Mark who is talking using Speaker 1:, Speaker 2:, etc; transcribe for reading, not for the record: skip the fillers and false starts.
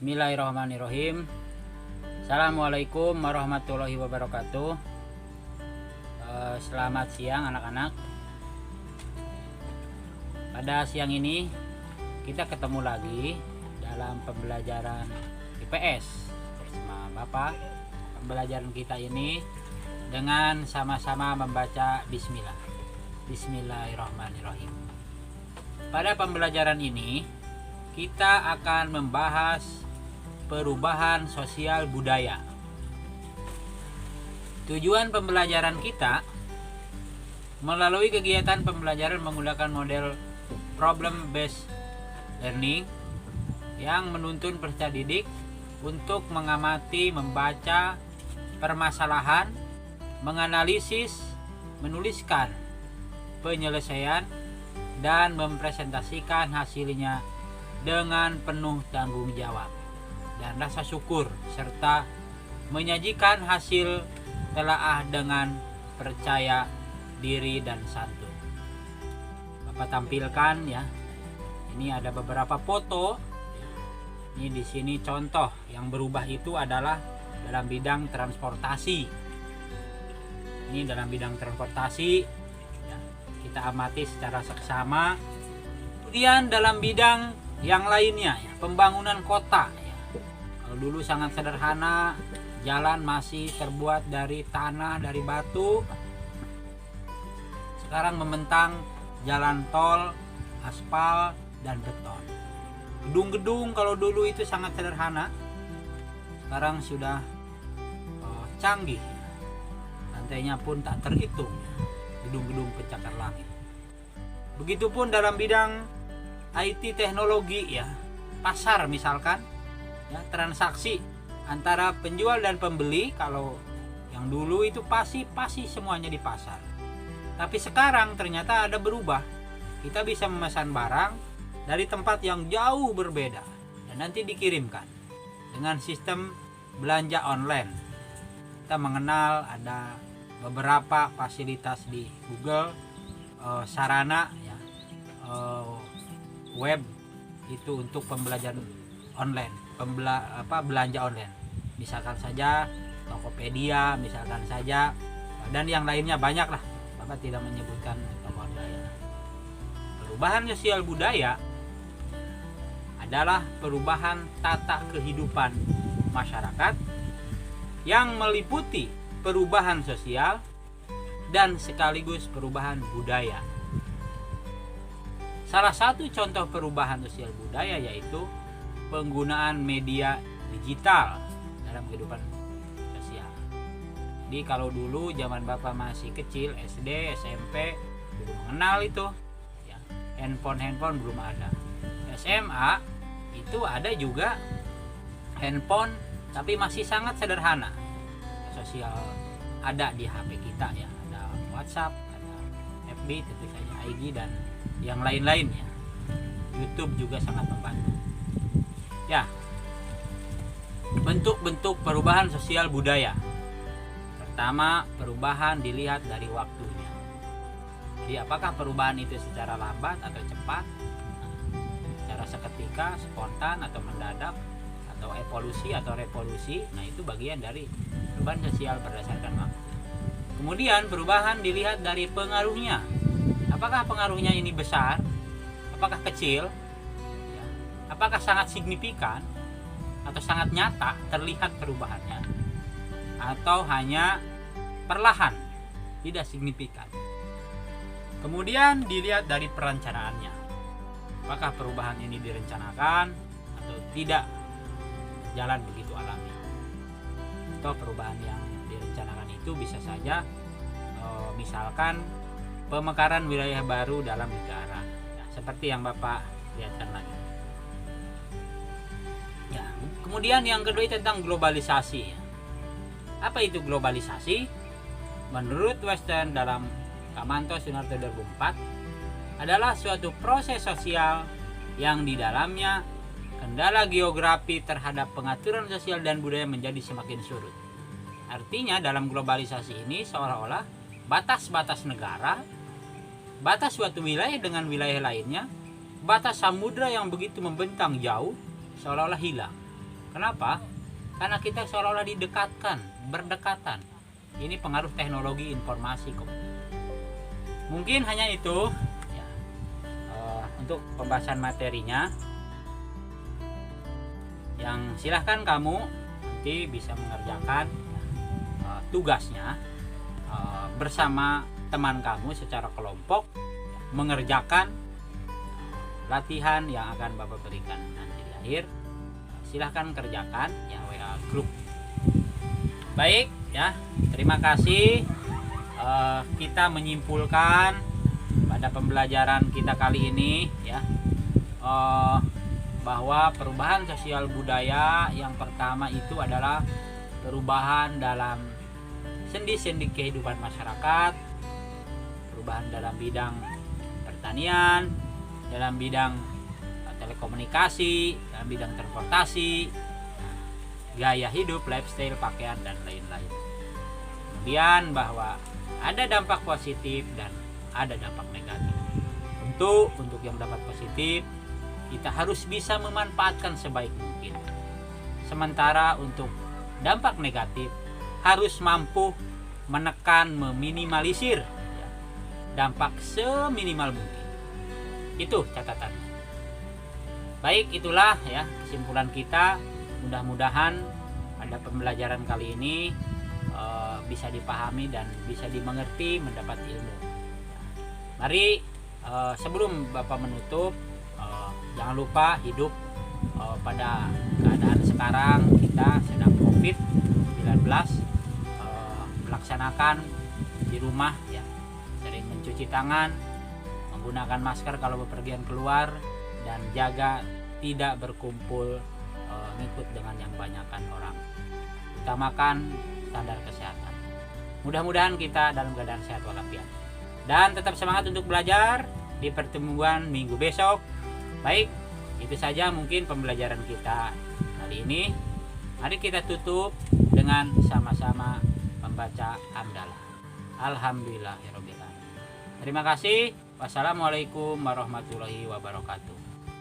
Speaker 1: Bismillahirrahmanirrahim. Assalamualaikum warahmatullahi wabarakatuh. Selamat siang anak-anak. Pada siang ini kita ketemu lagi dalam pembelajaran IPS bersama Bapak. Pembelajaran kita ini dengan sama-sama membaca Bismillah. Bismillahirrahmanirrahim. Pada pembelajaran ini kita akan membahas perubahan sosial budaya. Tujuan pembelajaran kita melalui kegiatan pembelajaran menggunakan model problem based learning yang menuntun peserta didik untuk mengamati, membaca permasalahan, menganalisis, menuliskan penyelesaian dan mempresentasikan hasilnya dengan penuh tanggung jawab dan rasa syukur, serta menyajikan hasil telaah dengan percaya diri dan santun. Bapak tampilkan ya. Ini ada beberapa foto. Ini di sini contoh yang berubah itu adalah dalam bidang transportasi. Ini dalam bidang transportasi ya, kita amati secara seksama. Kemudian dalam bidang yang lainnya ya, pembangunan kota. Dulu sangat sederhana, jalan masih terbuat dari tanah, dari batu. Sekarang membentang jalan tol, aspal, dan beton. Gedung-gedung kalau dulu itu sangat sederhana, sekarang sudah canggih. Lantainya pun tak terhitung, gedung-gedung pencakar langit. Begitupun dalam bidang IT teknologi ya, pasar misalkan. Ya, transaksi antara penjual dan pembeli, kalau yang dulu itu pasti semuanya di pasar. Tapi sekarang ternyata ada berubah. Kita bisa memesan barang dari tempat yang jauh berbeda dan nanti dikirimkan dengan sistem belanja online. Kita mengenal ada beberapa fasilitas di Google, sarana ya, web itu untuk pembelajaran online. Belanja online, misalkan saja Tokopedia, misalkan saja, dan yang lainnya banyak lah. Bapak tidak menyebutkan Tokopedia. Perubahan sosial budaya adalah perubahan tata kehidupan masyarakat yang meliputi perubahan sosial dan sekaligus perubahan budaya. Salah satu contoh perubahan sosial budaya yaitu penggunaan media digital dalam kehidupan sosial. Jadi kalau dulu zaman Bapak masih kecil, SD, SMP, belum mengenal itu ya, handphone belum ada. SMA itu ada juga handphone, tapi masih sangat sederhana. Sosial ada di HP kita ya, ada WhatsApp, ada FB, tentu saja IG dan yang lain-lainnya. YouTube juga sangat membantu. Ya, bentuk-bentuk perubahan sosial budaya. Pertama, perubahan dilihat dari waktunya. Jadi apakah perubahan itu secara lambat atau cepat, secara seketika, spontan atau mendadak, atau evolusi atau revolusi. Nah, itu bagian dari perubahan sosial berdasarkan waktu. Kemudian perubahan dilihat dari pengaruhnya. Apakah pengaruhnya ini besar? Apakah kecil? Apakah sangat signifikan atau sangat nyata terlihat perubahannya, atau hanya perlahan, tidak signifikan. Kemudian dilihat dari perencanaannya. Apakah perubahan ini direncanakan atau tidak jalan begitu alami. Atau perubahan yang direncanakan itu bisa saja misalkan pemekaran wilayah baru dalam negara. Nah, seperti yang Bapak lihatkan lagi. Ya, kemudian yang kedua tentang globalisasi. Apa itu globalisasi? Menurut Western dalam Kamanto Sunarto 2004 adalah suatu proses sosial yang di dalamnya kendala geografi terhadap pengaturan sosial dan budaya menjadi semakin surut. Artinya dalam globalisasi ini seolah-olah batas-batas negara, batas suatu wilayah dengan wilayah lainnya, batas samudra yang begitu membentang jauh seolah-olah hilang. Kenapa? Karena kita seolah-olah didekatkan, berdekatan. Ini pengaruh teknologi informasi kok. Mungkin hanya itu ya, untuk pembahasan materinya. Yang silahkan kamu nanti bisa mengerjakan tugasnya bersama teman kamu secara kelompok, mengerjakan latihan yang akan Bapak berikan nanti di akhir. Silahkan kerjakan ya, WA grup. Baik ya, terima kasih. Kita menyimpulkan pada pembelajaran kita kali ini ya, bahwa perubahan sosial budaya yang pertama itu adalah perubahan dalam sendi-sendi kehidupan masyarakat, perubahan dalam bidang pertanian, dalam bidang telekomunikasi, dalam bidang transportasi, gaya hidup, lifestyle, pakaian, dan lain-lain. Kemudian bahwa ada dampak positif dan ada dampak negatif. Untuk yang dapat positif, kita harus bisa memanfaatkan sebaik mungkin. Sementara untuk dampak negatif, harus mampu menekan, meminimalisir ya, dampak seminimal mungkin. Itu catatan. Baik, itulah ya kesimpulan kita. Mudah-mudahan pada pembelajaran kali ini bisa dipahami dan bisa dimengerti, mendapat ilmu. Mari sebelum Bapak menutup, jangan lupa hidup pada keadaan sekarang kita sedang COVID-19, melaksanakan di rumah ya, sering mencuci tangan, menggunakan masker kalau bepergian keluar, dan jaga tidak berkumpul ngikut dengan yang banyakkan orang. Utamakan standar kesehatan. Mudah-mudahan kita dalam keadaan sehat walafiat. Dan tetap semangat untuk belajar di pertemuan minggu besok. Baik, itu saja mungkin pembelajaran kita kali ini. Mari kita tutup dengan sama-sama membaca hamdalah. Alhamdulillahirabbil alamin. Terima kasih. Wassalamualaikum warahmatullahi wabarakatuh.